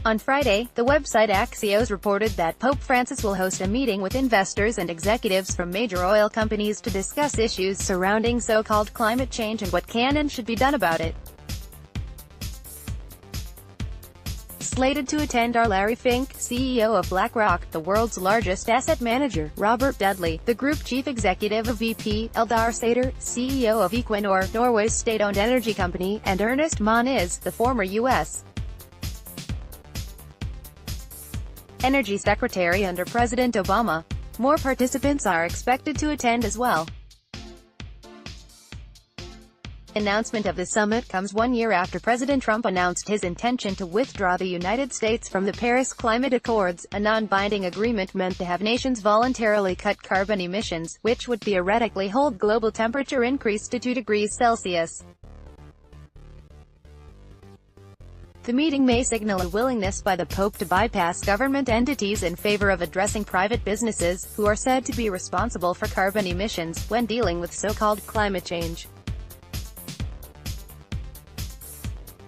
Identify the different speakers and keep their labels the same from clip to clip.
Speaker 1: On Friday, the website Axios reported that Pope Francis will host a meeting with investors and executives from major oil companies to discuss issues surrounding so-called climate change and what can and should be done about it. Slated to attend are Larry Fink, CEO of BlackRock, the world's largest asset manager; Robert Dudley, the group chief executive of BP; Eldar Sætre, CEO of Equinor, Norway's state-owned energy company; and Ernest Moniz, the former U.S. Energy Secretary under President Obama. More participants are expected to attend as well. The announcement of the summit comes 1 year after President Trump announced his intention to withdraw the United States from the Paris Climate Accords, a non-binding agreement meant to have nations voluntarily cut carbon emissions, which would theoretically hold global temperature increase to 2 degrees Celsius. The meeting may signal a willingness by the Pope to bypass government entities in favor of addressing private businesses, who are said to be responsible for carbon emissions, when dealing with so-called climate change.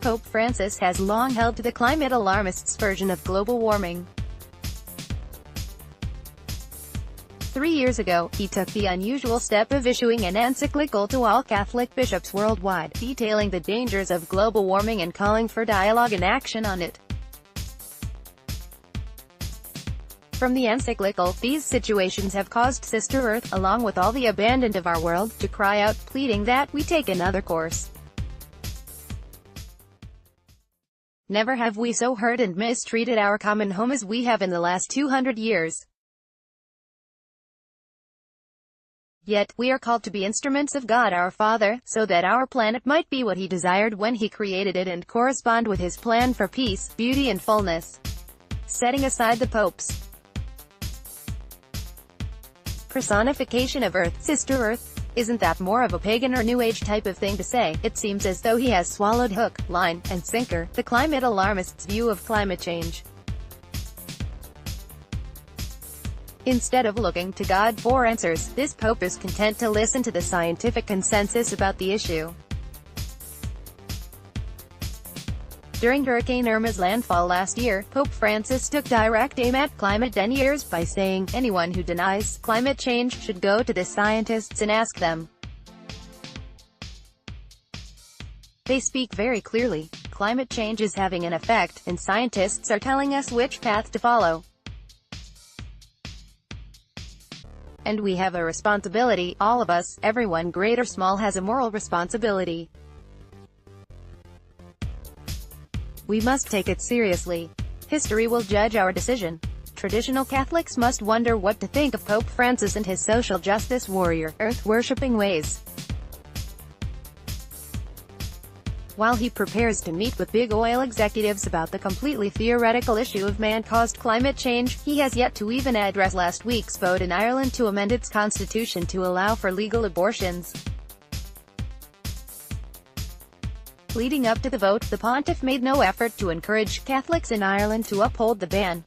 Speaker 1: Pope Francis has long held to the climate alarmists' version of global warming. 3 years ago, he took the unusual step of issuing an encyclical to all Catholic bishops worldwide, detailing the dangers of global warming and calling for dialogue and action on it. From the encyclical, these situations have caused Sister Earth, along with all the abandoned of our world, to cry out, pleading that we take another course. Never have we so hurt and mistreated our common home as we have in the last 200 years. Yet, we are called to be instruments of God our Father, so that our planet might be what He desired when He created it and correspond with His plan for peace, beauty and fullness. Setting aside the Pope's personification of Earth, Sister Earth, isn't that more of a pagan or New Age type of thing to say? It seems as though he has swallowed hook, line, and sinker the climate alarmists' view of climate change. Instead of looking to God for answers, this Pope is content to listen to the scientific consensus about the issue. During Hurricane Irma's landfall last year, Pope Francis took direct aim at climate deniers by saying, anyone who denies climate change should go to the scientists and ask them. They speak very clearly. Climate change is having an effect, and scientists are telling us which path to follow. And we have a responsibility, all of us, everyone great or small has a moral responsibility. We must take it seriously. History will judge our decision. Traditional Catholics must wonder what to think of Pope Francis and his social justice warrior, earth-worshipping ways. While he prepares to meet with big oil executives about the completely theoretical issue of man-caused climate change, he has yet to even address last week's vote in Ireland to amend its constitution to allow for legal abortions. Leading up to the vote, the pontiff made no effort to encourage Catholics in Ireland to uphold the ban.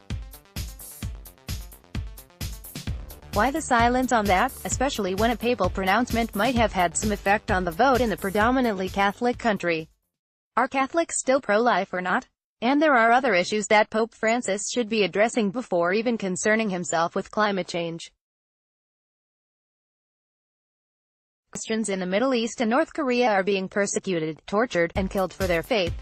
Speaker 1: Why the silence on that, especially when a papal pronouncement might have had some effect on the vote in the predominantly Catholic country? Are Catholics still pro-life or not? And there are other issues that Pope Francis should be addressing before even concerning himself with climate change. Christians in the Middle East and North Korea are being persecuted, tortured, and killed for their faith.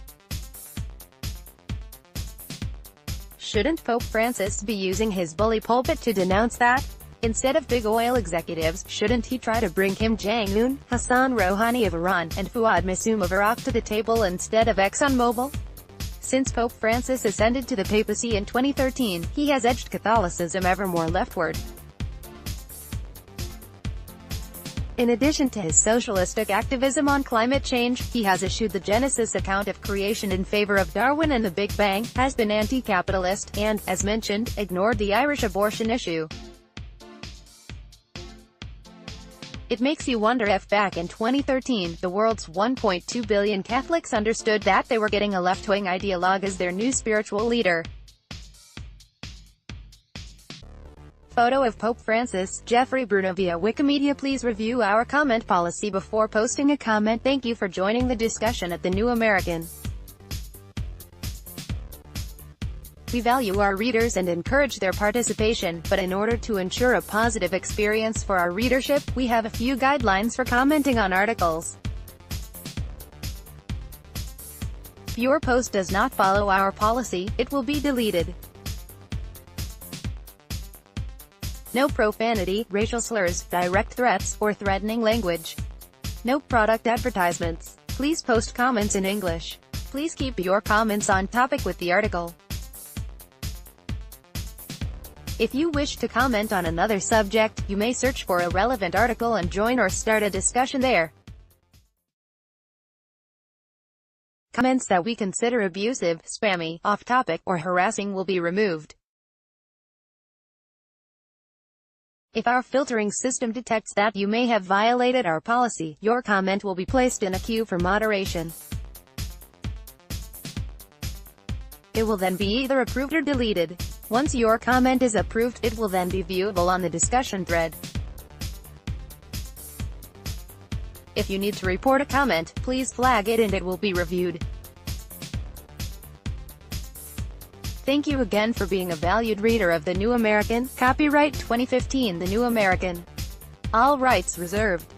Speaker 1: Shouldn't Pope Francis be using his bully pulpit to denounce that? Instead of big oil executives, shouldn't he try to bring Kim Jong-un, Hassan Rouhani of Iran, and Fuad Massoum of Iraq to the table instead of ExxonMobil? Since Pope Francis ascended to the papacy in 2013, he has edged Catholicism ever more leftward. In addition to his socialistic activism on climate change, he has issued the Genesis account of creation in favor of Darwin and the Big Bang, has been anti-capitalist, and, as mentioned, ignored the Irish abortion issue. It makes you wonder if back in 2013, the world's 1.2 billion Catholics understood that they were getting a left-wing ideologue as their new spiritual leader. Photo of Pope Francis, Jeffrey Bruno via Wikimedia. Please review our comment policy before posting a comment. Thank you for joining the discussion at The New American. We value our readers and encourage their participation, but in order to ensure a positive experience for our readership, we have a few guidelines for commenting on articles. If your post does not follow our policy, it will be deleted. No profanity, racial slurs, direct threats, or threatening language. No product advertisements. Please post comments in English. Please keep your comments on topic with the article. If you wish to comment on another subject, you may search for a relevant article and join or start a discussion there. Comments that we consider abusive, spammy, off-topic, or harassing will be removed. If our filtering system detects that you may have violated our policy, your comment will be placed in a queue for moderation. It will then be either approved or deleted. Once your comment is approved, it will then be viewable on the discussion thread. If you need to report a comment, please flag it and it will be reviewed. Thank you again for being a valued reader of The New American. Copyright 2015 The New American. All rights reserved.